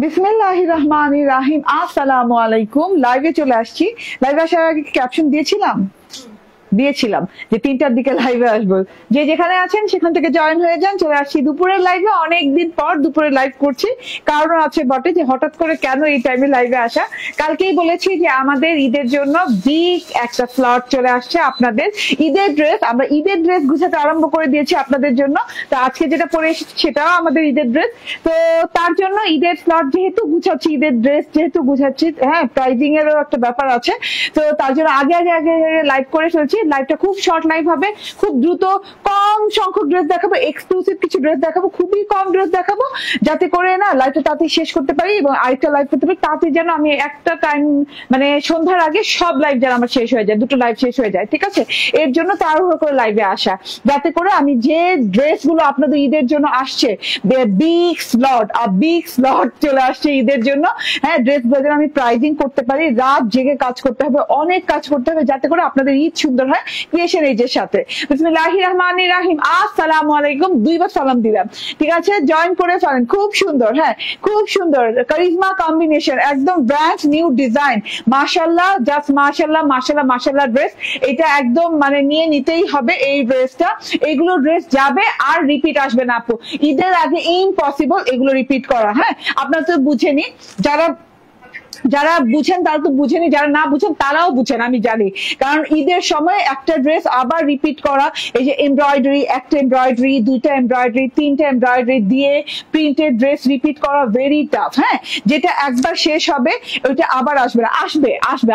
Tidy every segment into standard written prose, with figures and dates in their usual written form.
বিসমিল্লাহির রহমানির রহিম। আসসালামু আলাইকুম। লাইভে চলে আসছি। লাইভে আসার আগে ক্যাপশন দিয়েছিলাম যে 3টার দিকে লাইভে আসবো। যে যেখানে আছেন সেখান থেকে জয়েন হয়ে যান। চলে আসছি দুপুরের লাইভে। অনেকদিন পর দুপুরে লাইভ করছি, কারণ আছে বটে যে হঠাৎ করে কেন এই টাইমে লাইভে আসা। কালকেই বলেছি যে আমাদের ঈদের জন্য বিগ একটা স্লট চলে আসছে। আপনাদের ঈদের ড্রেস, আমরা ঈদের ড্রেস গুছাতে আরম্ভ করে দিয়েছি আপনাদের জন্য। তো আজকে যেটা পরে এসেছি সেটাও আমাদের ঈদের ড্রেস। তো তার জন্য ঈদের স্লট যেহেতু গুছাচ্ছি, ঈদের ড্রেস যেহেতু গুছাচ্ছি, হ্যাঁ প্রাইজিং এরও একটা ব্যাপার আছে। তো তার জন্য আগে লাইভ করে ফেলছি। লাইভটা খুব শর্ট লাইভ হবে, খুব দ্রুত কম সংখ্যক ড্রেস দেখাবো, এক্সক্লুসিভ কিছু ড্রেস দেখাবো, খুবই কম ড্রেস দেখাবো, যাতে করে না লাইভটা তাড়াতাড়ি শেষ করতে পারি এবং আরেকটা লাইভ করতে পারি। তাতে যেন আমি একটা টাইম মানে সন্ধ্যার আগে সব লাইভ যেন আমার শেষ হয়ে যায়, দুটো লাইভ শেষ হয়ে যায়, ঠিক আছে? এর জন্য তাড়াহুড়ো করে লাইভে আসা, যাতে করে আমি যে ড্রেস গুলো আপনাদের ঈদের জন্য আসছে, বিগ স্লট চলে আসছে ঈদের জন্য। হ্যাঁ, ড্রেস গুলো যেন আমি প্রাইজিং করতে পারি। রাত জেগে কাজ করতে হবে, অনেক কাজ করতে হবে, যাতে করে আপনাদের ঈদ সুন্দর হয় ক্রিয়েশন এজের সাথে। বিসমিল্লাহির রহমানির রহিম। আসসালামু আলাইকুম। দুইবার সালাম দিলাম, ঠিক আছে? জয়েন করে ফেলেন। খুব সুন্দর, হ্যাঁ খুব সুন্দর কারিজমা কম্বিনেশন, একদম ব্র্যান্ড নিউ ডিজাইন। মাশাআল্লাহ, জাস্ট মাশাআল্লাহ মাশাআল্লাহ মাশাআল্লাহ ড্রেস। এটা একদম মানে নিয়ে নিতেই হবে এই ড্রেসটা। এইগুলো ড্রেস যাবে আর রিপিট আসবে না আপু। ঈদের আগে ইম্পসিবল এগুলো রিপিট করা। হ্যাঁ, আপনারা তো বুঝেনি, যারা বুঝেন তারা তো বুঝেনি, যারা না বুঝেন তারাও বুঝেন, আমি জানি। কারণ ঈদের সময় একটা ড্রেস আবার রিপিট করা, এই যে এমব্রয়ডারি, একটা এমব্রয়ডারি, দুইটা এমব্রয়ডারি, তিনটা এমব্রয়ডারি দিয়ে প্রিন্টেড ড্রেস রিপিট করা ভেরি টাফ। হ্যাঁ, যেটা একবার শেষ হবে ওইটা আবার আসবে না।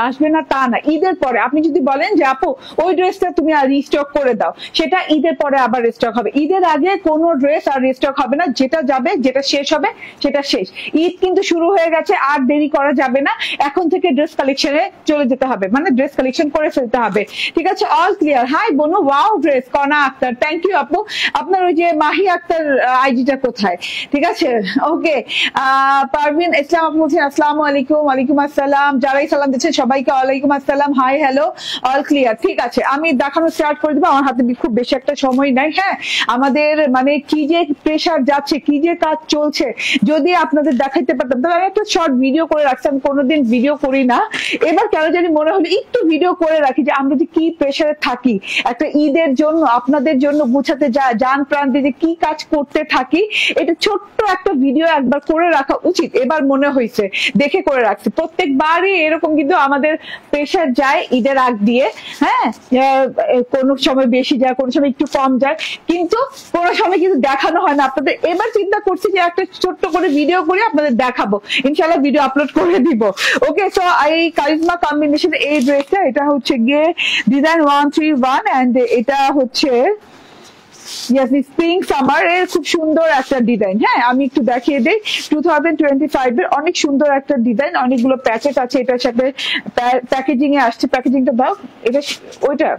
আসবে না তা না। ঈদের পরে আপনি যদি বলেন যে আপু ওই ড্রেসটা তুমি আর রিস্টক করে দাও, সেটা ঈদের পরে আবার রিস্টক হবে। ঈদের আগে কোনো ড্রেস আর রিস্টক হবে না। যেটা যাবে, যেটা শেষ হবে সেটা শেষ। ঈদ কিন্তু শুরু হয়ে গেছে, আর দেরি করা যাবে না। এখন থেকে ড্রেস কালেকশনে চলে যেতে হবে, মানে ড্রেস কালেকশন করে ফেলতে হবে, ঠিক আছে? All clear. হাই বোনো, wow dress. Kona Akter, thank you আপু। আপনার ওই যে মাহি আক্তার আইডিটা কোথায়? ঠিক আছে, ওকে। পারভিন ইসলাম আপু বলছেন আসসালামু আলাইকুম। ওয়ালাইকুম আসসালাম। যারাই সালাম দিচ্ছেন সবাইকে ওয়ালাইকুম আসসালাম, হাই হ্যালো, অল ক্লিয়ার। ঠিক আছে, আমি দেখানো স্টার্ট করে দিব। আমার হাতে খুব বেশি একটা সময় নাই। হ্যাঁ, আমাদের মানে কি যে প্রেশার যাচ্ছে, কি যে কাজ চলছে, যদি আপনাদের দেখাইতে পারতাম। তবে আমি একটা শর্ট ভিডিও করে রাখছি, আমি কোনোদিন ভিডিও করি না। এবার কেন জানি মনে হলো একটু ভিডিও করে রাখি, যে আমরা যে কি প্রেশারে থাকি একটা ঈদের জন্য, আপনাদের জন্য গুছাতে যান প্রাণ দিয়ে যে কি কাজ করতে থাকি, এটা ছোট্ট একটা ভিডিও একবার করে রাখা উচিত। এবার মনে হয়েছে, দেখে করে রাখছি। প্রত্যেকবারই এরকম কিন্তু আমাদের প্রেশার যায় ঈদের আগ দিয়ে। হ্যাঁ, কোনো সময় বেশি যায়, কোনো সময় একটু কম যায়, কিন্তু কোনো সময় কিন্তু দেখানো হয় না আপনাদের। এবার চিন্তা করছি যে একটা ছোট্ট করে ভিডিও করে আপনাদের দেখাবো, ইনশাল্লাহ ভিডিও আপলোড করে দিব। ওকে, সো এই কারিজমা কম্বিনেশন এই ড্রেসটা, এটা হচ্ছে গিয়ে ডিজাইন 131 এন্ড এটা হচ্ছে স্প্রিং সামার এর খুব সুন্দর একটা ডিজাইন। হ্যাঁ, আমি একটু দেখিয়ে দিই। 2025 এর অনেক সুন্দর একটা ডিজাইন, অনেকগুলো প্যাকেট আছে এটার সাথে। প্যাকেজিং এ আসছে, প্যাকেজিংটা দাও, এটা ওইটা।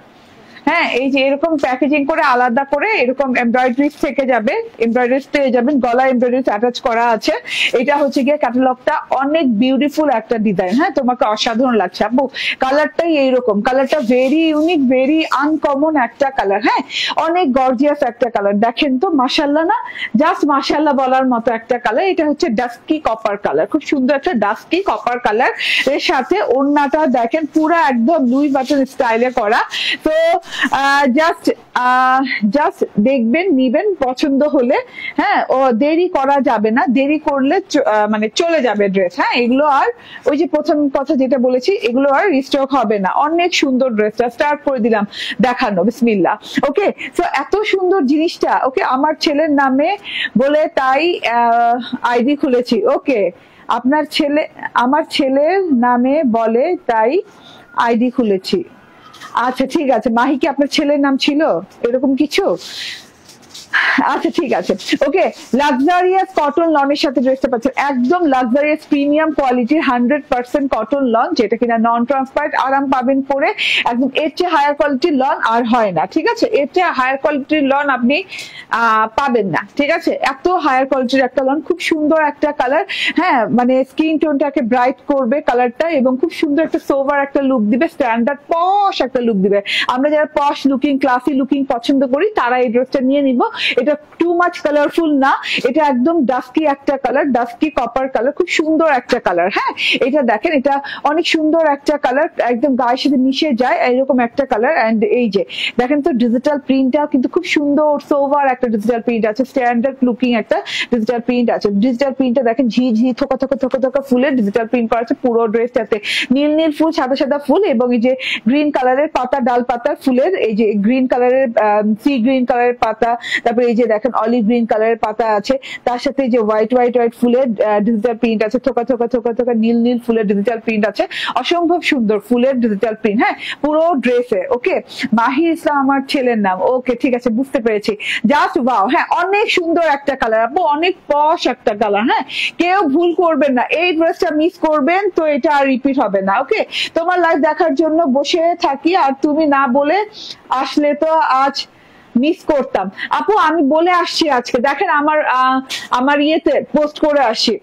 হ্যাঁ, এই যে এরকম প্যাকেজিং করে আলাদা করে এরকম এমব্রয়ডারিজ থেকে যাবে, এমব্রয়ডারিজ পেয়ে যাবেন, গলা এমব্রয়ডারিজ অ্যাটাচ করা আছে। এটা হচ্ছে গিয়ে ক্যাটালগটা, অনেক বিউটিফুল একটা ডিজাইন। হ্যাঁ, তোমাকে অসাধারণ লাগছে আপু। কালারটাই এইরকম, কালারটা ভেরি ইউনিক, ভেরি আনকমন একটা কালার। হ্যাঁ, অনেক গর্জিয়াস একটা কালার। দেখেন তো, মাশাআল্লাহ না, জাস্ট মাশাআল্লাহ বলার মতো একটা কালার। এটা হচ্ছে ডাস্কি কপার কালার, খুব সুন্দর একটা ডাস্কি কপার কালার। এর সাথে ওড়নাটা দেখেন পুরো একদম লুই বাটন স্টাইলে করা। তো জাস্ট দেখবেন, নিবেন, পছন্দ হলে। হ্যাঁ, ও দেরি করা যাবে না, দেরি করলে মানে চলে যাবে ড্রেস। হ্যাঁ, এগুলো আর ওই যে প্রথম কথা যেটা বলেছি, এগুলো আর রিস্টক হবে না। অনেক সুন্দর ড্রেসটা স্টার্ট করে দিলাম দেখানো, বিসমিল্লাহ। ওকে, তো এত সুন্দর জিনিসটা, ওকে, আমার ছেলের নামে বলে তাই আইডি খুলেছি। ওকে, আপনার ছেলে, আমার ছেলের নামে বলে তাই আইডি খুলেছি। আচ্ছা ঠিক আছে, মাহি কি আপনার ছেলের নাম ছিল এরকম কিছু? আচ্ছা ঠিক আছে, ওকে। লাক্সারিয়াস কটন লনের সাথে ড্রেসটা পাচ্ছেন, একদম লাক্সারিয়াস প্রিমিয়াম কোয়ালিটির 100% কটন লন, যেটা কিনা নন ট্রান্সপারেন্ট, আরাম পাবেন পরে। একদম এর চেয়ে হায়ার কোয়ালিটির লন আর হয় না, ঠিক আছে? এর চেয়ে হায়ার কোয়ালিটির লন আপনি পাবেন না, ঠিক আছে? এত হায়ার কোয়ালিটির একটা লন, খুব সুন্দর একটা কালার। হ্যাঁ, মানে স্কিন টোনটাকে ব্রাইট করবে কালারটা, এবং খুব সুন্দর একটা সোভার একটা লুক দিবে, স্ট্যান্ডার্ড পশ একটা লুক দিবে। আমরা যারা পশ লুকিং, ক্লাসি লুকিং পছন্দ করি, তারা এই ড্রেসটা নিয়ে নিব। এটা টু মাচ কালারফুল না, এটা একদম ডাস্কি একটা কালার, ডাস্কি কপার কালার, খুব সুন্দর একটা কালার। হ্যাঁ, এটা দেখেন, এটা অনেক সুন্দর একটা কালার, একদম গায়ের সাথে মিশে যায় এরকম একটা কালার। এন্ড এই যে দেখেন তো ডিজিটাল প্রিন্টটা কিন্তু খুব সুন্দর, সোভার একটা ডিজিটাল প্রিন্ট আছে, স্ট্যান্ডার্ড লুকিং একটা ডিজিটাল প্রিন্ট আছে। ডিজিটাল প্রিন্টটা দেখেন ঝি থোকা থোকা থোকা থোকা ফুলের ডিজিটাল প্রিন্ট করা আছে পুরো ড্রেসটাতে। নীল নীল ফুল, সাদা সাদা ফুল, এবং এই যে গ্রিন কালারের পাতা, ডাল পাতা ফুলের, এই যে গ্রিন কালারের সি গ্রিন কালারের পাতা, তারপরে এই যে দেখেন অলিভ গ্রিন কালারের পাতা আছে, তার সাথে এই যে হোয়াইট ফুলের ডিজিটাল প্রিন্ট আছে, থোকা থোকা থোকা থোকা নীল নীল ফুলের ডিজিটাল প্রিন্ট আছে, অসম্ভব সুন্দর ফুলের ডিজিটাল প্রিন্ট। হ্যাঁ, পুরো ড্রেসে। ওকে, মাহির ইসলাম আমার ছেলের নাম। ওকে, ঠিক আছে, বুঝতে পেরেছি। Just wow. হ্যাঁ, অনেক সুন্দর একটা কালার আপু, অনেক পশ একটা কালার। হ্যাঁ, কেউ ভুল করবেন না, এই ড্রেসটা মিস করবেন তো এটা আর রিপিট হবে না। ওকে, তোমার লাইভ দেখার জন্য বসে থাকি, আর তুমি না বলে আসলে তো আজ মিস করতাম। আপু আমি বলে আসছি আজকে, দেখেন আমার ইয়েতে পোস্ট করে আসি,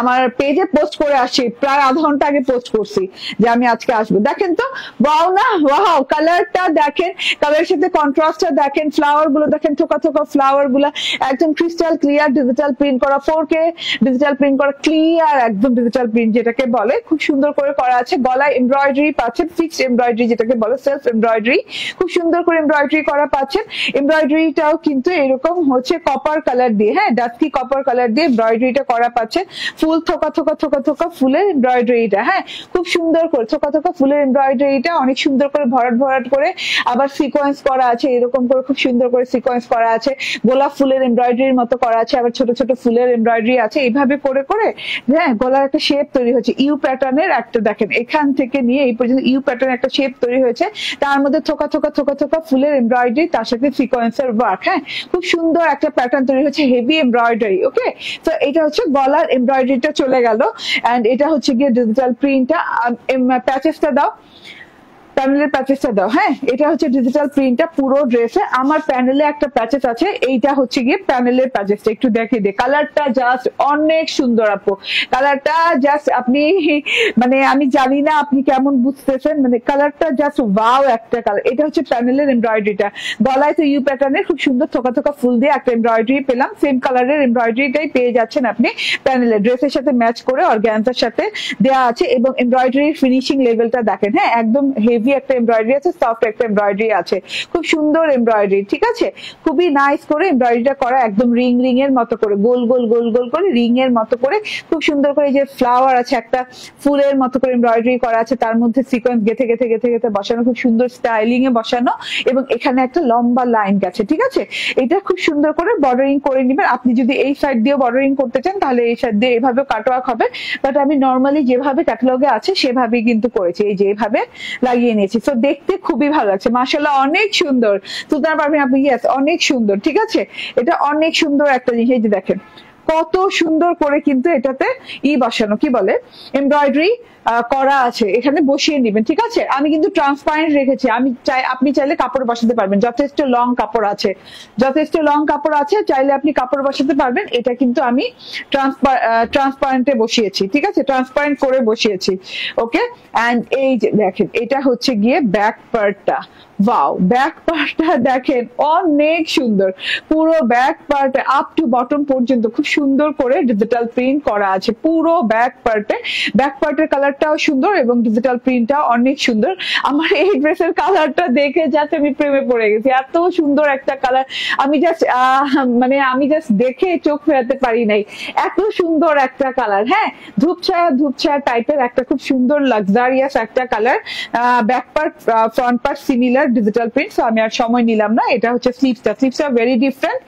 আমার পেজে পোস্ট করে আসি, প্রায় আধা ঘন্টা আগে পোস্ট করছি যে আমি আজকে আসবো। দেখেন তো, ওয়াও না, ওয়াও কালারটা দেখেন, কালারের সাথে কন্ট্রাস্টটা দেখেন, ফ্লাওয়ার গুলো দেখেন, থোকা থোকা ফ্লাওয়ার গুলা, একদম ক্রিস্টাল ক্লিয়ার ডিজিটাল প্রিন্ট করা, 4K ডিজিটাল প্রিন্ট করা, ক্লিয়ার একদম ডিজিটাল প্রিন্ট যেটাকে বলে, খুব সুন্দর করে করা আছে। গলায় এমব্রয়ডারি পাচ্ছেন, ফিক্সড এমব্রয়ডারি যেটাকে বলে, সেলফ এমব্রয়ডারি, খুব সুন্দর করে এমব্রয়ডারি করা পাচ্ছেন। এমব্রয়ডারিটাও কিন্তু এরকম হচ্ছে কপার কালার দিয়ে, হ্যাঁ ডাস্কি কপার কালার দিয়ে এমব্রয়ডারিটা করা পাচ্ছেন। ফুল থোকা থোকা থোকা থোকা ফুলের এমব্রয়ডারিটা, হ্যাঁ খুব সুন্দর করে থোকা থোকা ফুলের এমব্রয়ডারিটা, অনেক সুন্দর করে ভরাট ভরাট করে আবার সিকোয়েন্স করা আছে, এরকম করে খুব সুন্দর করে সিকোয়েন্স করা আছে, গোলাপ ফুলের এমব্রয়ডারির মতো করা আছে, আবার ছোট ছোট ফুলের এমব্রয়ডারি আছে, এইভাবে করে করে হ্যাঁ গলার একটা শেপ তৈরি হচ্ছে, ইউ প্যাটার্নের একটা, দেখেন এখান থেকে নিয়ে এই পর্যন্ত ইউ প্যাটার্নের একটা শেপ তৈরি হয়েছে, তার মধ্যে থোকা থোকা থোকা থোকা ফুলের এমব্রয়ডারি, তার সাথে সিকোয়েন্সের ওয়ার্ক। হ্যাঁ, খুব সুন্দর একটা প্যাটার্ন তৈরি হচ্ছে, হেভি এমব্রয়ডারি। ওকে, তো এটা হচ্ছে গলার এমব্রয়ডারিটা চলে গেল, এন্ড এটা হচ্ছে গিয়ে ডিজিটাল প্রিন্টটা। প্যাচেসটা দাও, প্যানেলের প্যাচেসটা দাও। হ্যাঁ, এটা হচ্ছে ডিজিটাল প্রিন্টটা পুরো ড্রেসে। আমার প্যানেলে একটা প্যাচেস আছে, এইটা হচ্ছে গিয়ে প্যানেলের প্যাচেসটা, একটু দেখে দে, কালারটা জাস্ট অনেক সুন্দর আপু, কালারটা জাস্ট আপনি মানে আমি জানি না আপনি কেমন বুঝতেছেন, মানে কালারটা জাস্ট ওয়াও একটা কালার। এটা হচ্ছে প্যানেলের এমব্রয়ডারিটা, গলায় তো ইউ প্যাটার্নের খুব সুন্দর থোকা থোকা ফুল দিয়ে একটা এমব্রয়ডারি পেলাম, সেম কালারের এমব্রয়ডারিটাই পেয়ে যাচ্ছেন আপনি প্যানেলের, ড্রেসের সাথে ম্যাচ করে অর্গানজার সাথে দেওয়া আছে, এবং এমব্রয়ডারির ফিনিশিং লেভেলটা দেখেন। হ্যাঁ, একদম হেভি একটা এমব্রয়ডারি আছে, সফট একটা এমব্রয়ডারি আছে, খুব সুন্দর এমব্রয়ডারি। ঠিক আছে, খুবই নাইস করে এমব্রয়ডারিটা করা, একদম রিং রিং এর মতো করে, গোল গোল গোল গোল করে রিং এর মতো করে, খুব সুন্দর করে যে ফ্লাওয়ার আছে একটা ফুলের মতো করে এমব্রয়ডারি করা আছে, তার মধ্যে সিকোয়েন্স গেথে গেথে গেথে গেথে বসানো, খুব সুন্দর স্টাইলিং এ বসানো, এবং এখানে একটা লম্বা লাইন গেছে। ঠিক আছে, এটা খুব সুন্দর করে বর্ডারিং করে নিবেন। আপনি যদি এই সাইড দিয়ে বর্ডারিং করতে চান তাহলে এই সাইড দিয়ে এভাবে কাটওয়ার্ক হবে, বাট আমি নর্মালি যেভাবে ক্যাটালগে আছে সেভাবেই কিন্তু করেছি, এই যে এভাবে লাগিয়ে নিয়েছি। তো দেখতে খুবই ভালো লাগছে, মাশাআল্লাহ অনেক সুন্দর। সুলতানা পারভিন আপনি, ইয়েস অনেক সুন্দর। ঠিক আছে, এটা অনেক সুন্দর একটা জিনিস, এই যে দেখেন কত সুন্দর করে কিন্তু এটাতে বসানো, কি বলে এমব্রয়ডারি করা আছে, এখানে বসিয়ে নিবেন। ঠিক আছে, আমি কিন্তু ট্রান্সপারেন্ট রেখেছি, আপনি চাইলে কাপড় বসাতে পারবেন, যথেষ্ট লং কাপড় আছে, যথেষ্ট লং কাপড় আছে, চাইলে আপনি কাপড় বসাতে পারবেন। এটা কিন্তু আমি ট্রান্সপারেন্টে বসিয়েছি। ঠিক আছে, ট্রান্সপারেন্ট করে বসিয়েছি। ওকে, এন্ড এই যে দেখেন এটা হচ্ছে গিয়ে ব্যাক পার্টটা, ওয়াও ব্যাক পার্টটা দেখেন অনেক সুন্দর, পুরো back part up to bottom পর্যন্ত খুব সুন্দর করে ডিজিটাল প্রিন্ট করা আছে পুরো ব্যাক পার্টে। ব্যাক পার্টের কালারটাও সুন্দর এবং ডিজিটাল প্রিন্টটাও অনেক সুন্দর। আমার এই ড্রেসের কালারটা দেখে যাতে আমি প্রেমে পড়ে গেছি, এত সুন্দর একটা কালার, আমি জাস্ট দেখে চোখ ফেরাতে পারি নাই, এত সুন্দর একটা কালার। হ্যাঁ, ধূপছায়া টাইপের একটা খুব সুন্দর লাক্সারিয়াস একটা colour. Back part front part similar digital print, so আমি আর সময় নিলাম না। এটা হচ্ছে স্লিভসটা ভেরি ডিফারেন্ট।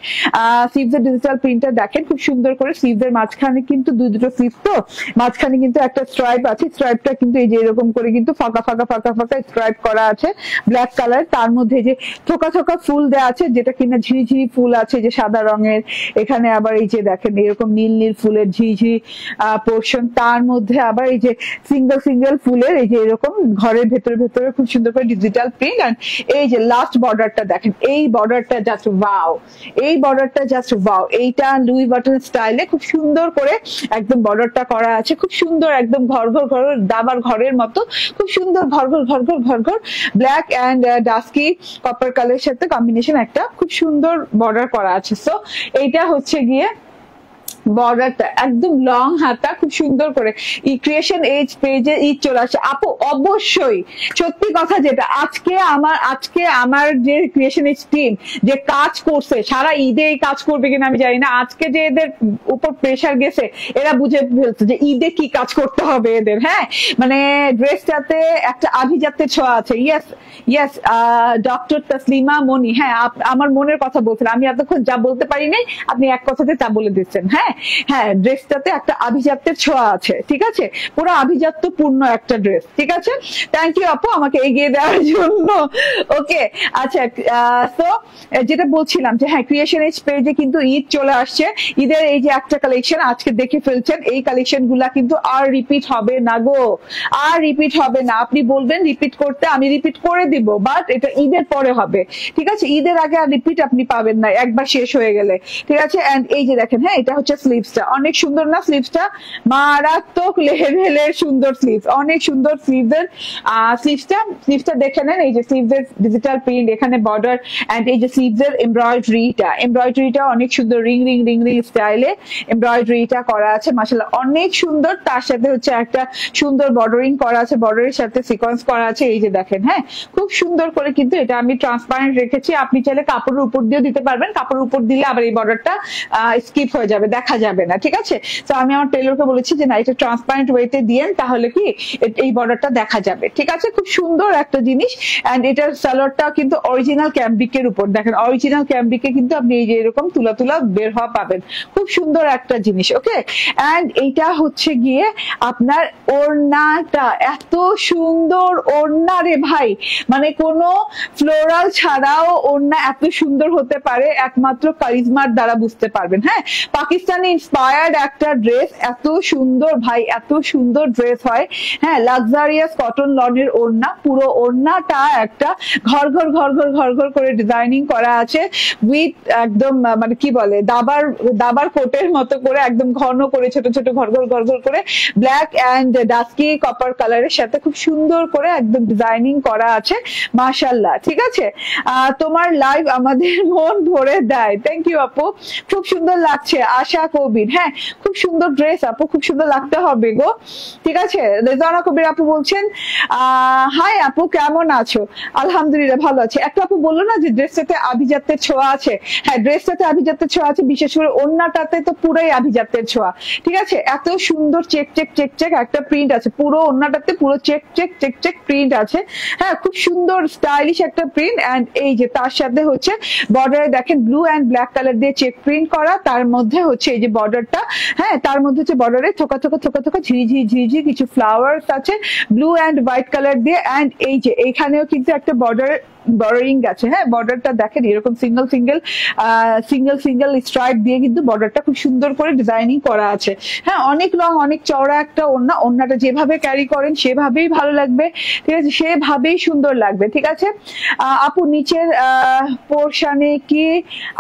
স্লিভস এর ডিজিটাল প্রিন্টটা দেখেন খুব সুন্দর করে, স্লিভস এর মাঝখানে কিন্তু দুটো স্লিভ, তো মাঝখানে কিন্তু একটা স্ট্রাইপ আছে, স্ট্রাইপটা কিন্তু এই যে এরকম করে কিন্তু ফাঁকা ফাঁকা ফাঁকা ফাঁকা স্ট্রাইপ করা আছে ব্ল্যাক কালার, তার মধ্যে যে থোকা থোকা ফুল দেওয়া আছে, যেটা কিনা ঝিরিঝিরি ফুল আছে যে সাদা রঙের, এখানে আবার এই যে দেখেন এরকম নীল নীল ফুলের ঝিরিঝিরি পোর্শন, তার মধ্যে আবার এই যে সিঙ্গেল সিঙ্গেল ফুলের এই যে এরকম ঘরের ভেতরে ভেতরে খুব সুন্দর করে ডিজিটাল প্রিন্ট। এই যে লাস্ট বর্ডারটা দেখেন, এই বর্ডারটা জাস্ট ওয়াও, এই বর্ডারটা জাস্ট ওয়াও। এইটা লুই বাটন স্টাইলে খুব সুন্দর করে একদম বর্ডারটা করা আছে, খুব সুন্দর একদম ঘর ঘর ঘর দাবার ঘরের মতো খুব সুন্দর ঘর ঘর ঘর ঘর ঘর ঘর ব্ল্যাক অ্যান্ড ডাস্কি কপার কালারের সাথে কম্বিনেশন একটা খুব সুন্দর বর্ডার করা আছে। সো এইটা হচ্ছে গিয়ে বর্ডারটা একদম লং হাতা, খুব সুন্দর করে ই ক্রিয়েশন এজ পেজে ঈদ চলে আসছে আপু। অবশ্যই সত্যি কথা যেটা আজকে আমার যে ক্রিয়েশন এজ টিম যে কাজ করছে সারা ঈদে এই কাজ করবে কিনা আমি জানি না, আজকে যে এদের উপর প্রেশার গেছে এরা বুঝে ফেলছে যে ঈদে কি কাজ করতে হবে এদের। হ্যাঁ মানে ড্রেসটাতে একটা আভিজাত্যের ছোঁয়া আছে। ইয়েস ইয়েস ডক্টর তসলিমা মনি, হ্যাঁ আমার মনের কথা বলছেন, আমি এতক্ষণ যা বলতে পারি নাই আপনি এক কথাতে তা বলে দিচ্ছেন। হ্যাঁ হ্যাঁ ড্রেসটাতে একটা আভিজাত্যের ছোঁয়া আছে, ঠিক আছে, পুরো আভিজাত্যপূর্ণ একটা ড্রেস। ঠিক আছে, থ্যাংক ইউ আপু আমাকে এগিয়ে দেওয়ার জন্য। ওকে আচ্ছা, তো যেটা বলছিলাম যে হ্যাঁ ক্রিয়েশন এজ পেজে কিন্তু ঈদ চলে আসছে। ঈদের এই যে একটা কালেকশন আজকে দেখে ফেলছেন, এই কালেকশন গুলা কিন্তু আর রিপিট হবে না গো, আর রিপিট হবে না। আপনি বলবেন রিপিট করতে, আমি রিপিট করে দিব, বাট এটা ঈদের পরে হবে। ঠিক আছে, ঈদের আগে আর রিপিট আপনি পাবেন না, একবার শেষ হয়ে গেলে। ঠিক আছে, এন্ড এই যে দেখেন, হ্যাঁ এটা হচ্ছে স্লিভসটা, অনেক সুন্দর না স্লিভসটা, মারাত্মক লেভেলের সুন্দর স্লিভস, অনেক সুন্দর স্লিভসের স্লিভসটা দেখে নেন। এই যে স্লিভসের ডিজিটাল প্রিন্ট, এখানে বর্ডার এন্ড এই যে স্লিভসের এমব্রয়ডারিটা অনেক সুন্দর, রিং রিং রিং রিং স্টাইলে এমব্রয়ডারিটা করা আছে, মাশাআল্লাহ অনেক সুন্দর। তার সাথে হচ্ছে একটা সুন্দর বর্ডারিং করা আছে, বর্ডারের সাথে সিকোয়েন্স করা আছে। এই যে দেখেন, হ্যাঁ খুব সুন্দর করে কিন্তু এটা আমি ট্রান্সপারেন্ট রেখেছি, আপনি চাইলে কাপড়ের উপর দিয়েও দিতে পারবেন, কাপড়ের উপর দিলে আবার এই বর্ডারটা স্কিপ হয়ে যাবে, দেখা যাবে না। ঠিক আছে, তো আমি আমার টেলরকে বলেছি যে না এটা ট্রান্সপারেন্ট ওয়েতে দিয়েন, তাহলে কি এই বর্ডারটা দেখা যাবে। ঠিক আছে, খুব সুন্দর একটা জিনিস। এন্ড এটার সালোয়ারটা কিন্তু অরিজিনাল ক্যাম্বিকের উপর, দেখেন অরিজিনাল ক্যাম্বিকে কিন্তু আপনি এই যে এরকম তুলা তুলা বের হওয়া পাবেন, খুব সুন্দর একটা জিনিস। ওকে, এন্ড এইটা হচ্ছে গিয়ে আপনার ওড়নাটা, এত সুন্দর ওড়না রে ভাই, মানে কোনো ফ্লোরাল ছাড়াও ওড়না এত সুন্দর হতে পারে একমাত্র কারিজমার দ্বারা বুঝতে পারবেন। হ্যাঁ পাকিস্তানি ইন্সপায়ার্ড একটা ড্রেস, এত সুন্দর ভাই, এত সুন্দর ড্রেস হয়। হ্যাঁ লাক্সারিয়াস কটন লনের ওড়না, পুরো ওড়নাটা একটা ঘর ঘর ঘর ঘর ঘর ঘর করে ডিজাইনিং করা আছে উইথ একদম মানে কি বলে দাবার কোটের মতো করে একদম ঘন করে ছোট ছোট ঘর ঘর ঘর ঘর করে ব্ল্যাক এন্ড ডাস্কি কপার কালারের সাথে খুব সুন্দর করে একদম ডিজাইনিং করা আছে, মাশাআল্লাহ। ঠিক আছে, তোমার লাইভ আমাদের মন ভরে দেয়, থ্যাংক ইউ আপু, খুব সুন্দর লাগছে। আশা কবির, হ্যাঁ খুব সুন্দর ড্রেস আপু, খুব সুন্দর লাগতে হবে গো। ঠিক আছে, রেজানা কবির আপু বলছেন হাই আপু কেমন আছো? আলহামদুলিল্লাহ ভালো আছে। একটা আপু বললো না যে ড্রেসটাতে আভিজাত্যের ছোঁয়া আছে, হ্যাঁ ড্রেসটাতে আভিজাত্যের ছোঁয়া আছে, বিশেষ করে ওড়নাটাতে তো পুরোই আভিজাত্যের ছোঁয়া। ঠিক আছে, এত সুন্দর চেক চেক চেক চেক একটা প্রিন্ট আছে, পুরো ওড়নাটাতে পুরো check check check check print আছে। হ্যাঁ খুব সুন্দর স্টাইলিশ একটা প্রিন্ট। এন্ড এই যে তার সাথে হচ্ছে বর্ডারে দেখেন ব্লু এন্ড ব্ল্যাক কালার দিয়ে চেক প্রিন্ট করা, তার মধ্যে হচ্ছে এই যে বর্ডারটা, হ্যাঁ তার মধ্যে হচ্ছে বর্ডারে থোকা থোকা থোকা থোকা ঝিঝি ঝিঝি কিছু ফ্লাওয়ার্স আছে ব্লু এন্ড হোয়াইট কালার দিয়ে। এন্ড এই যে এইখানেও কিন্তু একটা বর্ডারিং আছে, হ্যাঁ বর্ডারটা দেখেন এরকম সিঙ্গেল সিঙ্গেল স্ট্রাইপ দিয়ে কিন্তু বর্ডারটা খুব সুন্দর করে ডিজাইনিং করা আছে। হ্যাঁ অনেক লং অনেক চওড়া একটা ওড়নাটা যেভাবে ক্যারি করেন সেভাবেই ভালো লাগবে। ঠিক আছে, সেভাবেই সুন্দর লাগবে। ঠিক আছে আপু, নিচের পোর্শনে কি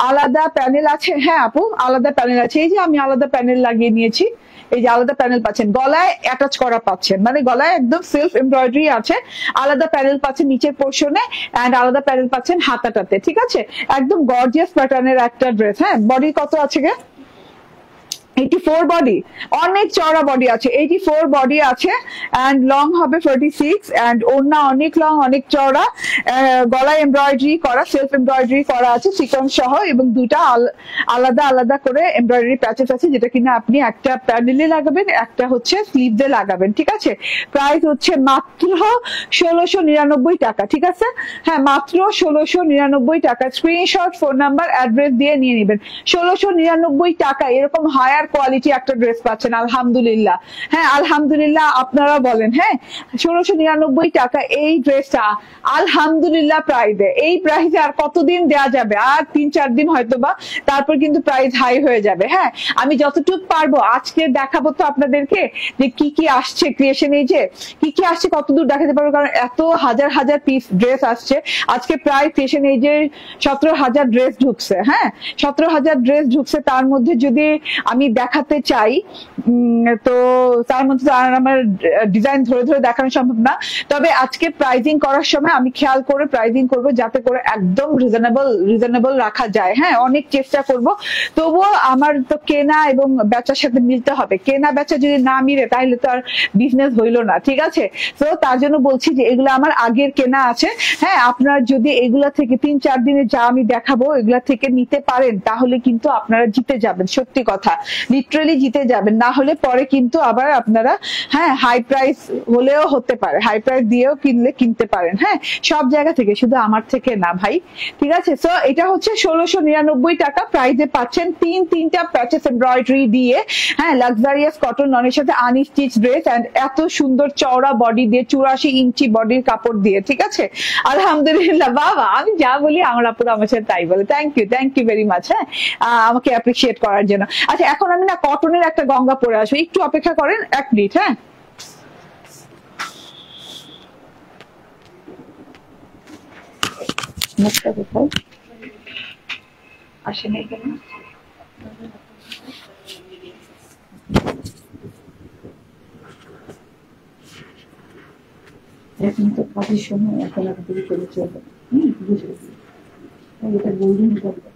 আলাদা প্যানেল আছে? হ্যাঁ আপু আলাদা প্যানেল আছে, এই যে আমি আলাদা প্যানেল লাগিয়ে নিয়েছি, এই যে আলাদা প্যানেল পাচ্ছেন, গলায় অ্যাটাচ করা পাচ্ছেন, মানে গলায় একদম সেলফ এমব্রয়ডারি আছে, আলাদা প্যানেল পাচ্ছেন নিচের পোর্শনে এন্ড আলাদা প্যানেল পাচ্ছেন হাতাটাতে। ঠিক আছে, একদম গর্জিয়াস প্যাটার্নের একটা ড্রেস। হ্যাঁ বডি কত আছে গে? 84 বডি, অনেক চওড়া বডি আছে, 84 বডি আছে এন্ড লং হবে 46 এন্ড ওড়না অনেক লং অনেক চওড়া, গলায় এমব্রয়ডারি করা, সেলফ এমব্রয়ডারি করা আছে সিকোয়েন্স সহ, এবং দুটা আলাদা আলাদা করে এমব্রয়ডারি প্যাচেস আছে, যেটা কিনা আপনি একটা প্যানেলে লাগাবেন, একটা হচ্ছে স্লিভসে লাগাবেন। ঠিক আছে, প্রাইস হচ্ছে মাত্র 1699 টাকা। ঠিক আছে, হ্যাঁ মাত্র 1699 টাকা। স্ক্রিনশট, ফোন নাম্বার, অ্যাড্রেস দিয়ে নিয়ে নেবেন। 1699 টাকা, এরকম হায়ার কোয়ালিটি একটা ড্রেস পাচ্ছেন আলহামদুলিল্লাহ। হ্যাঁ আলহামদুলিল্লাহ আপনারা বলেন। হ্যাঁ 1699 টাকা এই ড্রেসটা আলহামদুলিল্লাহ প্রাইসে, এই প্রাইসে আর কতদিন দেয়া যাবে? আর 3-4 দিন হয়তো বা, তারপর কিন্তু প্রাইস হাই হয়ে যাবে। হ্যাঁ আমি যতটুকু পারবো আজকে দেখাবো তো আপনাদেরকে যে কি কি আসছে ক্রিয়েশন, এই যে কি কি আসছে কতদূর দেখাতে পারবো, কারণ এত হাজার হাজার পিস ড্রেস আসছে আজকে। প্রায় ক্রিয়েশন এই যে 17,000 ড্রেস ঢুকছে। হ্যাঁ 17,000 ড্রেস ঢুকছে, তার মধ্যে যদি আমি দেখাতে চাই তো তার মধ্যে তো আর আমার ডিজাইন ধরে ধরে দেখানো সম্ভব না। তবে আজকে প্রাইজিং করার সময় আমি খেয়াল করে প্রাইজিং করব যাতে করে একদম রিজনেবল রাখা যায়। হ্যাঁ অনেক চেষ্টা করব, তবুও আমার তো কেনা এবং বেচার সাথে মিলতে হবে। কেনা বেচা যদি না মিলে তাহলে তো আর বিজনেস হইলো না, ঠিক আছে? তো তার জন্য বলছি যে এগুলো আমার আগের কেনা আছে। হ্যাঁ আপনারা যদি এগুলা থেকে 3-4 দিনে যা আমি দেখাবো এগুলা থেকে নিতে পারেন তাহলে কিন্তু আপনারা জিতে যাবেন, সত্যি কথা লিটারালি জিতে যাবেন। না হলে পরে কিন্তু আবার আপনারা হ্যাঁ হাই প্রাইস হলেও হতে পারে, হাই প্রাইস দিয়েও কিনতে পারেন। হ্যাঁ সব জায়গা থেকে, শুধু আমার থেকে না ভাই, ঠিক আছে? তো এটা হচ্ছে 1699 টাকা প্রাইসে পাচ্ছেন তিনটা প্যাচেস এমব্রয়ডারি দিয়ে। হ্যাঁ লাক্সারিয়াস কটন ননের সাথে আনস্টিচ ড্রেস এন্ড এত সুন্দর চওড়া বডি দিয়ে 84 ইঞ্চি বডির কাপড় দিয়ে, ঠিক আছে? আলহামদুলিল্লাহ বাবা, আমি যা বলি আমার আপুরা আমার সাথে তাই বলে। Thank you very much. হ্যাঁ আমাকে অ্যাপ্রিসিয়েট করার জন্য। আচ্ছা এখন আমি না কটনের একটা গঙ্গা পরে আসবো, একটু অপেক্ষা করেন 1 মিনিট। হ্যাঁ মুখটা কোথায় আসেন এখানে? এখন তো কাজের সময় এখন আপনাদের চলে চলবে। বুঝলি এটা গোল্ডেন করবে।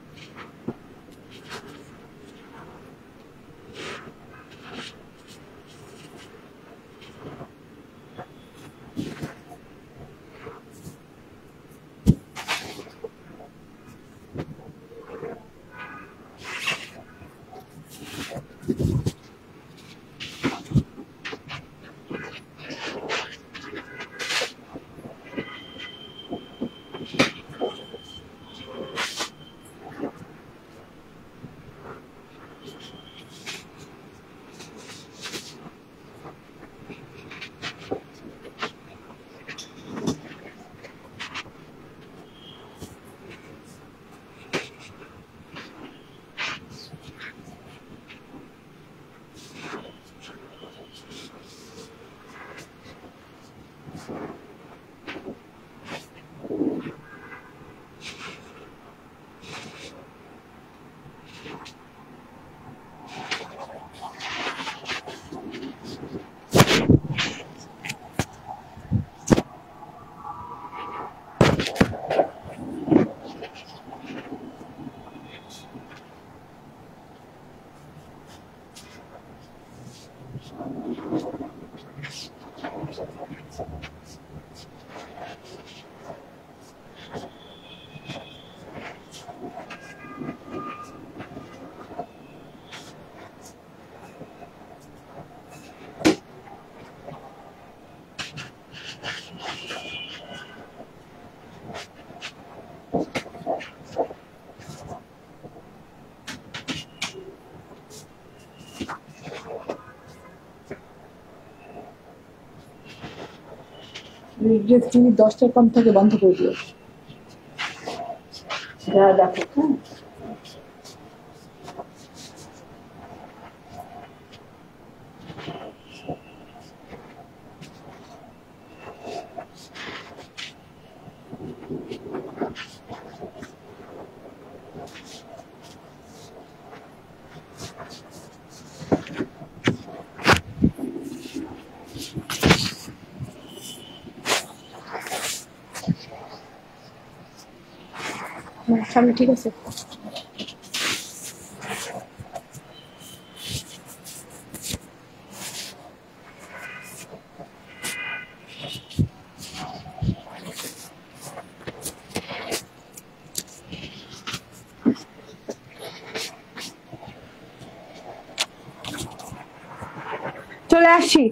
ড্রেস তুমি 10টার কম থেকে বন্ধ করে দিও। যা দেখো। হ্যাঁ সামনে ঠিক আছে। চলে আসছি।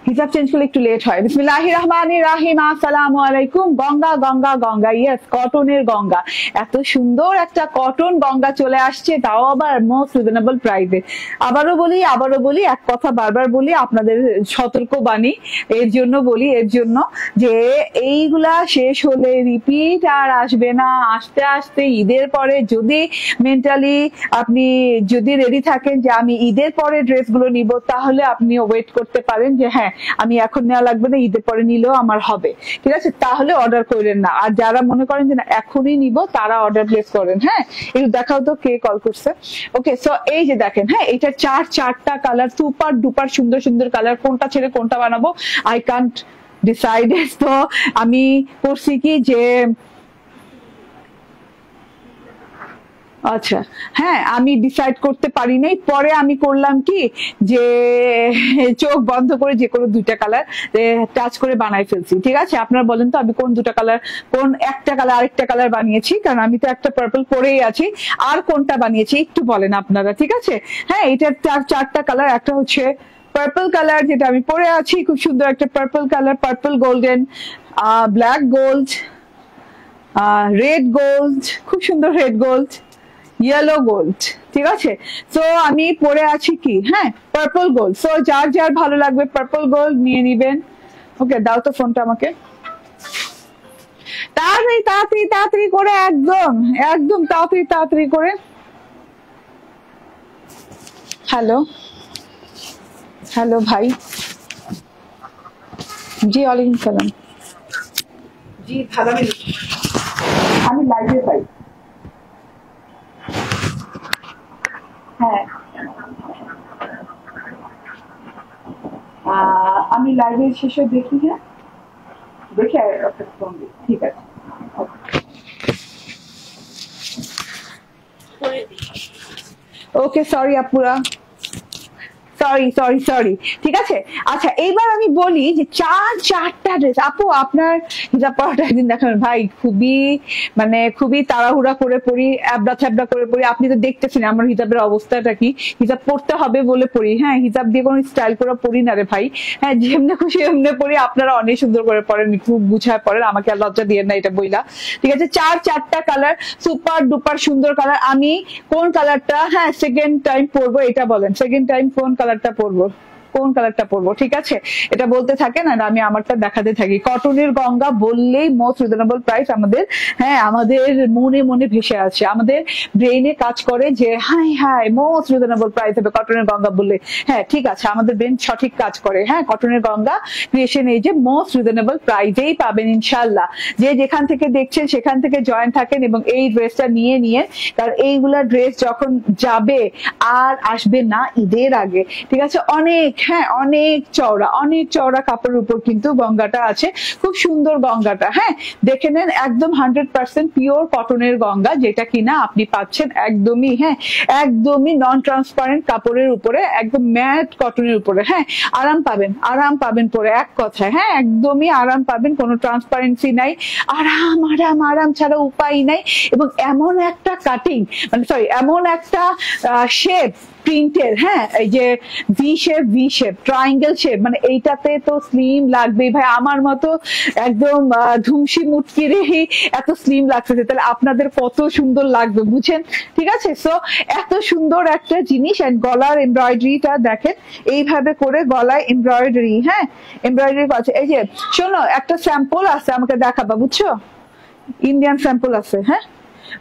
হিজাব চেঞ্জ করলে একটু লেট হয়। বিসমিল্লাহির রহমানির রহিম। আসসালামু আলাইকুম। গঙ্গা গঙ্গা গঙ্গা, ইয়েস, কটনের গঙ্গা। এত সুন্দর একটা কটন গঙ্গা চলে আসছে, তাও আবার মোস্ট রিজনেবল প্রাইসে। আবারও বলি, এক কথা বারবার বলি, আপনাদের সতর্ক বাণী এর জন্য বলি, এর জন্য যে এইগুলা শেষ হলে রিপিট আর আসবে না। আস্তে আস্তে ঈদের পরে যদি মেন্টালি আপনি যদি রেডি থাকেন যে আমি ঈদের পরে ড্রেসগুলো নিব, তাহলে আপনি ওয়েট করতে পারেন যে হ্যাঁ আমি এখন নেওয়া লাগবে না, ঈদের পরে নিলেও আমার হবে, ঠিক আছে? তাহলে অর্ডার করেন না। আর যারা মনে করেন যে না এখনই নিব, তারা অর্ডার প্লেস করেন। হ্যাঁ, একটু দেখাও তো কে কল করছে। ওকে, সো এই যে দেখেন, হ্যাঁ এটা চারটা কালার, সুপার ডুপার সুন্দর সুন্দর কালার। কোনটা ছেড়ে কোনটা বানাবো আই কান্ট ডিসাইডেড। তো আমি করছি কি যে আচ্ছা হ্যাঁ আমি ডিসাইড করতে পারি নাই, পরে আমি করলাম কি যে চোখ বন্ধ করে যে কোনো দুইটা কালার টাচ করে বানাই ফেলছি, ঠিক আছে? আপনারা বলেন তো আমি কোন দুটা কালার, কোন একটা কালার আরেকটা কালার বানিয়েছি, কারণ আমি তো একটা পার্পল পরেই আছি, আর কোনটা বানিয়েছি একটু বলেন আপনারা, ঠিক আছে? হ্যাঁ এটার চারটা কালার, একটা হচ্ছে পার্পল কালার যেটা আমি পরে আছি, খুব সুন্দর একটা purple colour, purple golden, black gold, red gold, খুব সুন্দর রেড গোল্ড, ইয়েলো গোল্ড, ঠিক আছে? তো আমি পরে আছি কি, হ্যাঁ পার্পল গোল্ড। সো যার যার ভালো লাগবে পার্পল গোল্ড নিয়ে নিবেন। ওকে, দাও তো ফোনটা আমাকে, তাড়াতাড়ি তাড়াতাড়ি তাড়াতাড়ি করে, একদম একদম তাড়াতাড়ি তাড়াতাড়ি করে। হ্যালো হ্যালো ভাই, জি ওয়ালাইকুম সালাম। জি ভালো, আমি লাইভে পাই। হ্যাঁ আমি লাইভের শেষে দেখি, হ্যাঁ দেখে ফোন দিই, ঠিক আছে? ওকে, সরি আপুরা, সরি, ঠিক আছে? আচ্ছা এইবার আমি বলি যে চারটা ড্রেস। আপু আপনার হিজাব পরাটা একদিন দেখাবেন ভাই, খুবই তাড়াহুড়া করে পড়ি, এবড়া থ্যাবড়া করে পড়ি। আপনি তো দেখতেছেন আমার হিজাবের অবস্থাটা কি, হিজাব পড়তে হবে বলে পড়ি। হ্যাঁ, হিজাব দিয়ে কোনো স্টাইল করে পড়ি না রে ভাই। হ্যাঁ, যেমনে খুশি এমনি পড়ি। আপনারা অনেক সুন্দর করে পড়েন, খুব গুছায় পড়েন, আমাকে আর লজ্জা দিয়ে না এটা বইলা, ঠিক আছে? চারটা কালার, সুপার ডুপার সুন্দর কালার। আমি কোন কালারটা হ্যাঁ সেকেন্ড টাইম পরবো এটা বলেন, সেকেন্ড টাইম কোন কালারটা পরবো, কোন কালারটা পরবো, ঠিক আছে? এটা বলতে থাকেন আর আমি আমারটা দেখাতে থাকি। কটনের গঙ্গা বললেই মোস্ট রিজনেবল প্রাইস আমাদের, হ্যাঁ আমাদের মনে মনে ভেসে আছে, আমাদের ব্রেইনে কাজ করে যে high high most reasonable price হবে কটনের গঙ্গা বললে। হ্যাঁ ঠিক আছে, আমাদের ব্রেন সঠিক কাজ করে। হ্যাঁ, কটনের গঙ্গা ক্রিয়েশন এই যে মোস্ট রিজনেবল প্রাইসেই পাবেন ইনশাল্লাহ। যে যেখান থেকে দেখছেন সেখান থেকে জয়েন থাকেন এবং এই ড্রেসটা নিয়ে কারণ এইগুলা ড্রেস যখন যাবে আর আসবে না ঈদের আগে, ঠিক আছে? অনেক চওড়া কাপড়ের উপর কিন্তু গঙ্গাটা আছে, খুব সুন্দর গঙ্গাটা। হ্যাঁ দেখে নেন, একদম 100% পিওর কটনের গঙ্গা, যেটা কিনা আপনি পাচ্ছেন একদমই নন ট্রান্সপারেন্ট কাপড়ের উপরে, একদম ম্যাট কটনের উপরে। হ্যাঁ, আরাম পাবেন পরে, এক কথায় হ্যাঁ একদমই আরাম পাবেন, কোনো ট্রান্সপারেন্সি নাই, আরাম ছাড়া উপায় নাই। এবং এমন একটা কাটিং, এমন একটা শেপ প্রিন্টের, হ্যাঁ এই যে ভি শেপ ট্রায়াঙ্গেল শেপ, এইটাতে তো স্লিম লাগবেই ভাই। আমার মতো একদম ধুমসি মুটকি রে এত স্লিম লাগছে, তাহলে আপনাদের কত সুন্দর লাগবে বুঝেন, ঠিক আছে? সো এত সুন্দর একটা জিনিস। এন্ড গলার এমব্রয়ডারিটা দেখেন, এইভাবে করে গলায় এমব্রয়ডারি, হ্যাঁ এমব্রয়ডারি আছে। এই যে শোনো, একটা স্যাম্পল আছে আমাকে দেখাবা, বুঝছো? ইন্ডিয়ান স্যাম্পল আছে, হ্যাঁ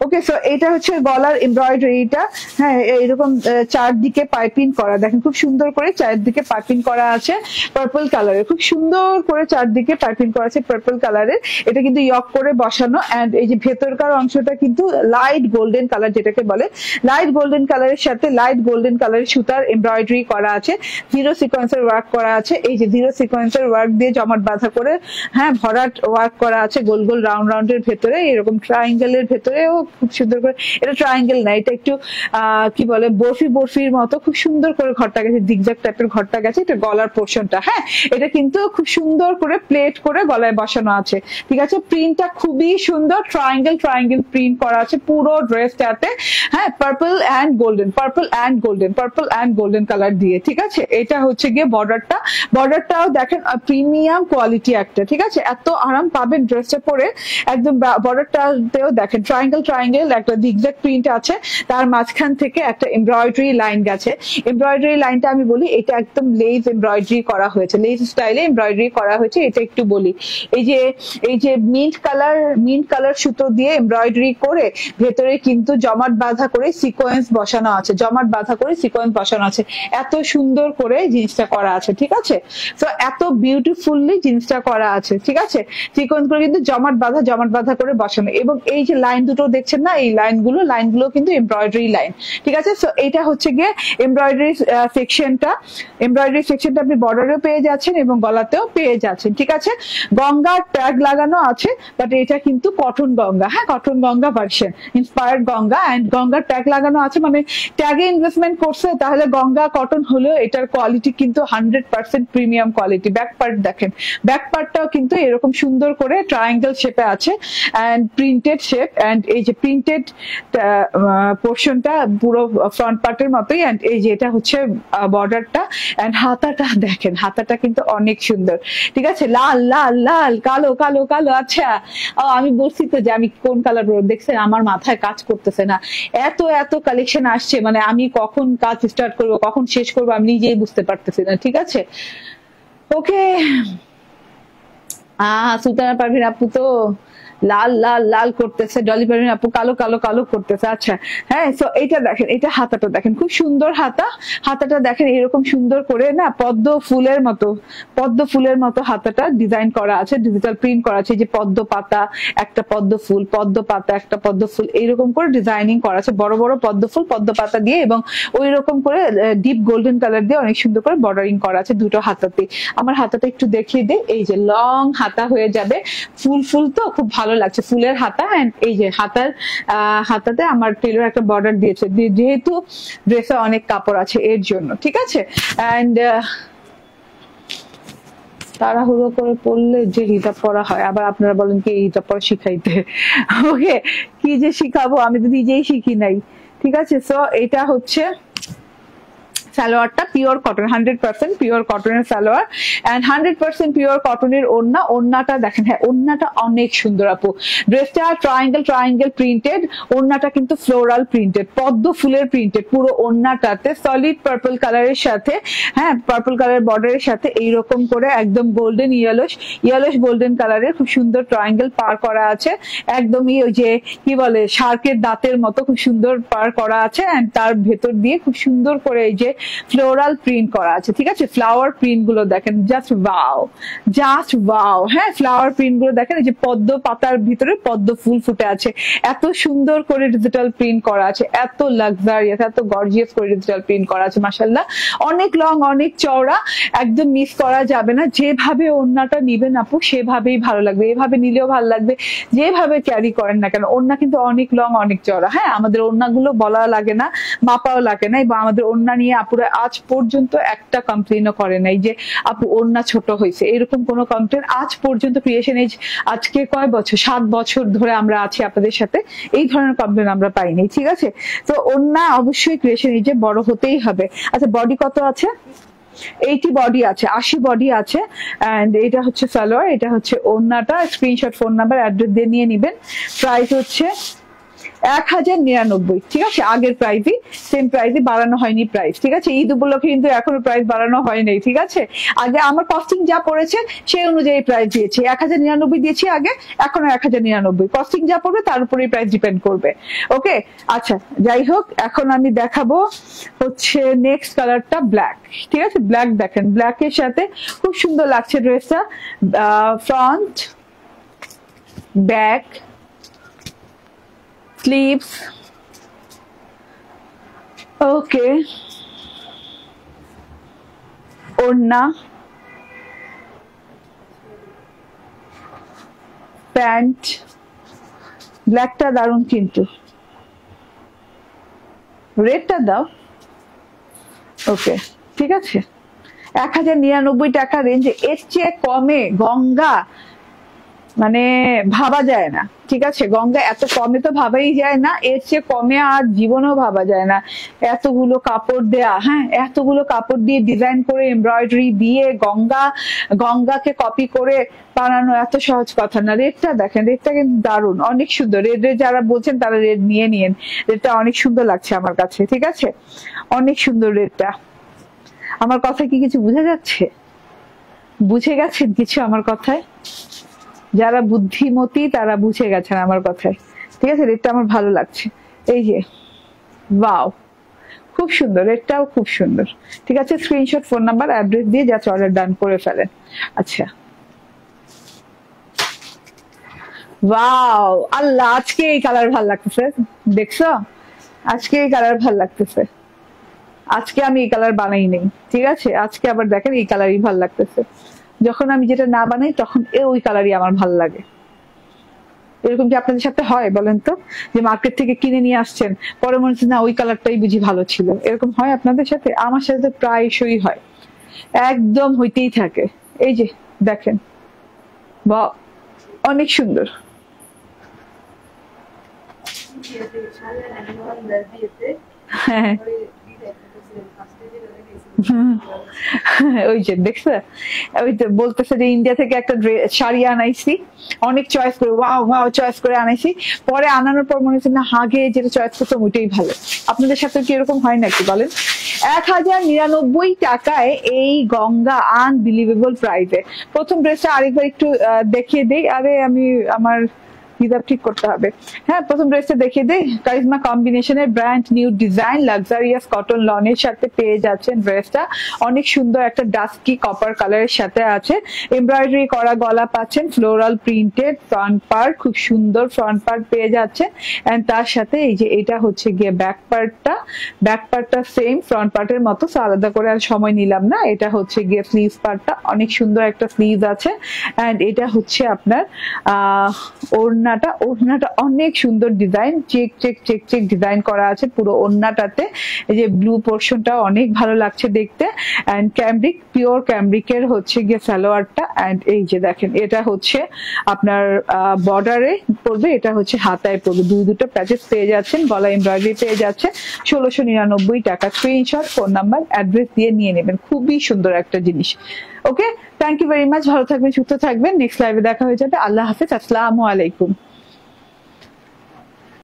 ওকে। সো এটা হচ্ছে গলার এমব্রয়ডারিটা, হ্যাঁ এইরকম চারদিকে পাইপিং করা, দেখেন খুব সুন্দর করে চারদিকে পাইপিং করা আছে পার্পল কালারের, খুব সুন্দর করে চারদিকে পাইপিং করা আছে পার্পল কালারের। এটা কিন্তু ইয়ক করে বসানো। এন্ড এই যে ভেতরকার অংশটা কিন্তু লাইট গোল্ডেন কালার, যেটাকে বলে লাইট গোল্ডেন কালারের সাথে লাইট গোল্ডেন কালারের সুতার এমব্রয়ডারি করা আছে, জিরো সিকোয়েন্সের ওয়ার্ক করা আছে। এই যে জিরো সিকোয়েন্সের ওয়ার্ক দিয়ে জমাট বাঁধা করে, হ্যাঁ ভরাট ওয়ার্ক করা আছে গোল গোল রাউন্ডের ভেতরে, এরকম ট্রায়াঙ্গেলের ভেতরেও খুব সুন্দর করে, এটা ট্রায়াঙ্গেল না, এটা একটু কি বলে বরফির মতো খুব সুন্দর করে ঘরটা গেছে, জিগজ্যাগ টাইপের ঘরটা গেছে। এটা গলার পোর্শনটা, হ্যাঁ এটা কিন্তু খুব সুন্দর করে প্লেট করে গলায় বসানো আছে, ঠিক আছে। প্রিন্টটা খুবই সুন্দর, ট্রায়াঙ্গেল প্রিন্ট করা আছে পুরো ড্রেসটাতে, হ্যাঁ পার্পল অ্যান্ড গোল্ডেন কালার দিয়ে, ঠিক আছে। এটা হচ্ছে গিয়ে বর্ডারটাও দেখেন প্রিমিয়াম কোয়ালিটি একটা, ঠিক আছে। এত আরাম পাবেন ড্রেসটা পরে একদম। বর্ডারটাতেও দেখেন ট্রায়াঙ্গেল একটা জিগজ্যাগ প্রিন্ট আছে, তার মাঝখান থেকে একটা এমব্রয়ডারি লাইন গেছে। এমব্রয়ডারি লাইনটা আমি বলি, এটা একদম লেস এমব্রয়ডারি করা হয়েছে, লেস স্টাইলে এমব্রয়ডারি করা হয়েছে। এটা একটু বলি, এই যে মিন্ট কালার সুতো দিয়ে এমব্রয়ডারি করে ভেতরে কিন্তু জমাট বাঁধা করে সিকোয়েন্স বসানো আছে, এত সুন্দর করে জিনিসটা করা আছে, ঠিক আছে। তো এত বিউটিফুলি জিনিসটা করা আছে, ঠিক আছে। সিকোয়েন্স করে কিন্তু জমাট বাঁধা করে বসানো, এবং এই যে লাইন দুটো দেখছেন না, এই লাইনগুলো কিন্তু এমব্রয়ডারি লাইন, ঠিক আছে। সো এটা হচ্ছে গিয়ে এমব্রয়ডারি সেকশনটা আপনি বর্ডারেও পেয়ে যাচ্ছেন এবং গলাতেও পেয়ে যাচ্ছেন, ঠিক আছে। গঙ্গার ট্যাগ লাগানো আছে, বাট এটা কিন্তু কটন গঙ্গা, হ্যাঁ cotton Ganga version, inspired Ganga, and গঙ্গার ট্যাগ লাগানো আছে, মানে ট্যাগে ইনভেস্টমেন্ট করছে তাহলে গঙ্গা কটন হলেও এটার কোয়ালিটি কিন্তু 100% প্রিমিয়াম কোয়ালিটি। ব্যাক পার্ট দেখেন, ব্যাক পার্টটাও কিন্তু এরকম সুন্দর করে ট্রায়াঙ্গেল শেপে আছে এন্ড প্রিন্টেড শেপ, এন্ড এই যে প্রিন্টেড পোর্শনটা পুরো ফ্রন্ট পার্টের মতোই, এন্ড এই যে এটা হচ্ছে বর্ডারটা, এন্ড হাতাটা দেখেন, হাতাটা কিন্তু অনেক সুন্দর, ঠিক আছে। লাল কালো, আচ্ছা আমি বলছি তো যে আমি কোন কালার দেখছেন, আমার মাথায় কাজ করতেছে না, এত কালেকশন আসছে, মানে আমি কখন কাজ স্টার্ট করবো কখন শেষ করবো আমি নিজেই বুঝতে পারতেছি না, ঠিক আছে। ওকে, সুলতানা পারভিন আপু তো লাল করতেছে, ডলি পারভিন আপু কালো করতেছে, আচ্ছা হ্যাঁ। তো এটা দেখেন, এটা হাতাটা দেখেন, খুব সুন্দর হাতাটা দেখেন, এরকম সুন্দর করে না পদ্ম ফুলের মতো হাতাটা ডিজাইন করা আছে, ডিজিটাল প্রিন্ট করা আছে, যে পদ্ম পাতা একটা পদ্ম ফুল এইরকম করে ডিজাইনিং করা আছে, বড় পদ্ম পাতা দিয়ে, এবং ওই রকম করে ডিপ গোল্ডেন কালার দিয়ে অনেক সুন্দর করে বর্ডারিং করা আছে দুটো হাতাতে। আমার হাতাটা একটু দেখিয়ে দে, এই যে লং হাতা হয়ে যাবে, ফুল তো খুব ভালো লাগছে, ফুলের হাতা। এন্ড এই যে হাতাতে আমার টেলর একটা বর্ডার দিয়েছে, যেহেতু ড্রেসে অনেক কাপড় আছে এর জন্য, ঠিক আছে। এন্ড তাড়াহুড়ো করে পড়লে যে হিজাব পরা হয়, আবার আপনারা বলেন কি হিজাব পরা শিখাইতে, ওকে কি যে শিখাবো, আমি তো নিজেই শিখি নাই, ঠিক আছে। সো এটা হচ্ছে সালোয়ারটা পিওর কটন, 100% পিওর কটনের সালোয়ার, এন্ড 100% পিওর কটনের ওড়নাটা দেখেন, হ্যাঁ ওড়নাটা অনেক সুন্দর আপু। ড্রেসটা ট্রায়াঙ্গেল প্রিন্টেড, ওড়নাটা কিন্তু ফ্লোরাল প্রিন্টেড, পদ্ম ফুলের প্রিন্টেড পুরো ওড়নাটাতে, সলিড পার্পল কালারের সাথে, হ্যাঁ পার্পল কালার বর্ডারের সাথে এইরকম করে একদম গোল্ডেন ইয়েলোশ গোল্ডেন কালারের খুব সুন্দর ট্রায়াঙ্গেল পার করা আছে, একদমই ওই যে কি বলে শার্কের দাঁতের মতো খুব সুন্দর পার করা আছে, এন্ড তার ভেতর দিয়ে খুব সুন্দর করে এই যে ফ্লোরাল প্রিন্ট করা আছে, ঠিক আছে। ফ্লাওয়ার প্রিন্ট গুলো দেখেন, জাস্ট ওয়াও, হ্যাঁ ফ্লাওয়ার প্রিন্ট গুলো দেখেন, এই যে পদ্ম পাতার ভিতরে পদ্ম ফুল ফুটে আছে, এত সুন্দর করে ডিজিটাল প্রিন্ট করা আছে, এত লাক্সারিয়াস এত গর্জিয়াস করে ডিজিটাল প্রিন্ট করা আছে, মাশাআল্লাহ। অনেক লং অনেক চওড়া, একদম মিস করা যাবে না। যেভাবে ওড়নাটা নিবেন আপু সেভাবেই ভালো লাগবে, এভাবে নিলেও ভালো লাগবে, যেভাবে ক্যারি করেন না কেন। ওড়না কিন্তু অনেক লং অনেক চওড়া, হ্যাঁ আমাদের ওড়নাগুলো বলা লাগে না, মাপাও লাগে না, এবং আমাদের ওড়না নিয়ে আপুরা আজ পর্যন্ত একটা কমপ্লেনও করে নাই যে আপু ওড়না ছোট হয়েছে, এরকম কোনো কমপ্লেন আজ পর্যন্ত ক্রিয়েশন এজ আজকে কয় বছর 7 বছর ধরে আমরা আছি আপনাদের সাথে, এই ধরনের কমপ্লেন আমরা পাইনি, ঠিক আছে। তো ওড়না অবশ্যই ক্রিয়েশন এজে বড় হতেই হবে। আচ্ছা বডি কত আছে? 80 বডি আছে, 80 বডি আছে, এন্ড এটা হচ্ছে সালোয়ার, এটা হচ্ছে ওড়নাটা। স্ক্রিনশট ফোন নাম্বার অ্যাড্রেস দিয়ে নিয়ে নিবেন। প্রাইস হচ্ছে 1099, ঠিক আছে। আগের প্রাইসই, সেম প্রাইসই, বাড়ানো হয়নি প্রাইস, ঠিক আছে। ঈদ উপলক্ষে কিন্তু এখনো প্রাইস বাড়ানো হয়নি, ঠিক আছে। আগে আমার কস্টিং যা পড়েছে সেই অনুযায়ী প্রাইস দিয়েছি, 1099 দিয়েছি আগে, এখনো 1099, কস্টিং যা পড়বে তার উপরেই প্রাইস ডিপেন্ড করবে, ওকে। আচ্ছা যাই হোক, এখন আমি দেখাবো হচ্ছে নেক্সট কালারটা ব্ল্যাক, ঠিক আছে। ব্ল্যাক দেখেন, ব্ল্যাকের সাথে খুব সুন্দর লাগছে ড্রেসটা, ফ্রন্ট ব্যাক sleeves, okay, ওড়না, প্যান্ট, ব্ল্যাকটা দারুন, কিন্তু রেডটা দাও। ওকে, ঠিক আছে। 1099 টাকা রেঞ্জে এর চেয়ে কমে গঙ্গা মানে ভাবা যায় না, ঠিক আছে। গঙ্গা এত কমে তো ভাবাই যায় না, এর চেয়ে কমে আর জীবনেও ভাবা যায় না। এতগুলো কাপড় দেয়া, হ্যাঁ, এতগুলো কাপড় দিয়ে ডিজাইন করে এমব্রয়ডারি দিয়ে গঙ্গাকে কপি করে বানানো এত সহজ কথা না। রেডটা দেখেন, রেডটা কিন্তু দারুণ, অনেক সুন্দর। রেড যারা বলছেন তারা রেড নিয়ে নিন, রেডটা অনেক সুন্দর লাগছে আমার কাছে, ঠিক আছে, অনেক সুন্দর রেডটা। আমার কথা কি কিছু বুঝে যাচ্ছে? বুঝে গেছেন কিছু আমার কথায়? যারা বুদ্ধিমতী তারা বুঝে গেছেন আমার কথায়, ঠিক আছে। রেডটা আমার ভালো লাগছে, এই যে ওয়াও, খুব সুন্দর, রেডটাও খুব সুন্দর, ঠিক আছে। স্ক্রিনশট, ফোন নাম্বার, অ্যাড্রেস দিয়ে যা অর্ডার ডান করে ফেলেন। আচ্ছা, ওয়াও, আল্লাহ, আজকে এই কালার ভাল লাগতেছে, দেখছো? আজকে এই কালার ভাল লাগতেছে। আজকে আমি এই কালার বানাই নেই, ঠিক আছে। আজকে আবার দেখেন এই কালারই ভাল লাগতেছে। যখন আমি যেটা না বানাই তখন ওই কালারই আমার ভাল লাগে। এরকম কি আপনাদের সাথে হয় বলেন তো, যে মার্কেট থেকে কিনে নিয়ে আসছেন, পরে মনে হচ্ছে না ওই কালারটাই বুঝি ভালো ছিল? এরকম হয় আপনাদের সাথে? আমার সাথে প্রায়শই হয়, একদম হইতেই থাকে। এই যে দেখেন, বা অনেক সুন্দর। হ্যাঁ, ওই যে দেখছো, ওই তো বলতেছে যে ইন্ডিয়া থেকে একটা শাড়ি আনাইছি, অনেক চয়েস করে, ওয়াও ওয়াও চয়েস করে আনাইছি, পরে আনানোর পর মনে হচ্ছে না আগে যেটা চয়েস করতাম ওইটাই ভালো। আপনাদের সাথে কি এরকম হয় নাকি বলেন? 1099 টাকায় এই গঙ্গা আনবিলিভেবল প্রাইসে। প্রথম ড্রেসটা আরেকবার একটু দেখিয়ে দেই। আরে আমি আমার হিজাব ঠিক করতে হবে। হ্যাঁ, প্রথম ড্রেসটা দেখিয়ে দেই। কারিজমা কম্বিনেশনের brand new design luxurious cotton লনের সাথে পেয়ে যাচ্ছেন ড্রেসটা। অনেক সুন্দর একটা ডাস্কি কপার কালারের সাথে আছে, এমব্রয়ডারি করা গলা পাচ্ছেন, ফ্লোরাল প্রিন্টেড ফ্রন্ট পার্ট, খুব সুন্দর ফ্রন্ট পার্ট পেয়ে যাচ্ছেন। এন্ড তার সাথে এই যে এটা হচ্ছে গিয়ে ব্যাক পার্টটা সেম ফ্রন্ট পার্টের মতো, আলাদা করে আর সময় নিলাম না। এটা হচ্ছে গিয়ে স্লিভ পার্টটা, অনেক সুন্দর একটা স্লিভ আছে। এন্ড এটা হচ্ছে আপনার ওড়নাটা অনেক সুন্দর design, check check check check design করা আছে পুরো ওড়নাটাতে। এই যে ব্লু পোর্শনটা অনেক ভালো লাগছে দেখতে। এন্ড ক্যামব্রিক, পিওর ক্যামব্রিকের হচ্ছে গিয়ে সালোয়ারটা। এন্ড এই যে দেখেন, এটা হচ্ছে আপনার বর্ডারে পড়বে, এটা হচ্ছে হাতায় পড়বে। দুটো প্যাচেস পেয়ে যাচ্ছেন, গলা এমব্রয়ডারি পেয়ে যাচ্ছে। 1699 টাকা। স্ক্রিনশট, ফোন নাম্বার, অ্যাড্রেস দিয়ে নিয়ে নেবেন। খুবই সুন্দর একটা জিনিস। ওকে, থ্যাংক ইউ ভেরি মাচ। ভালো থাকবেন, সুস্থ থাকবেন। নেক্সট লাইভে দেখা হয়ে যাবে। আল্লাহ হাফেজ, আসসালামু আলাইকুম।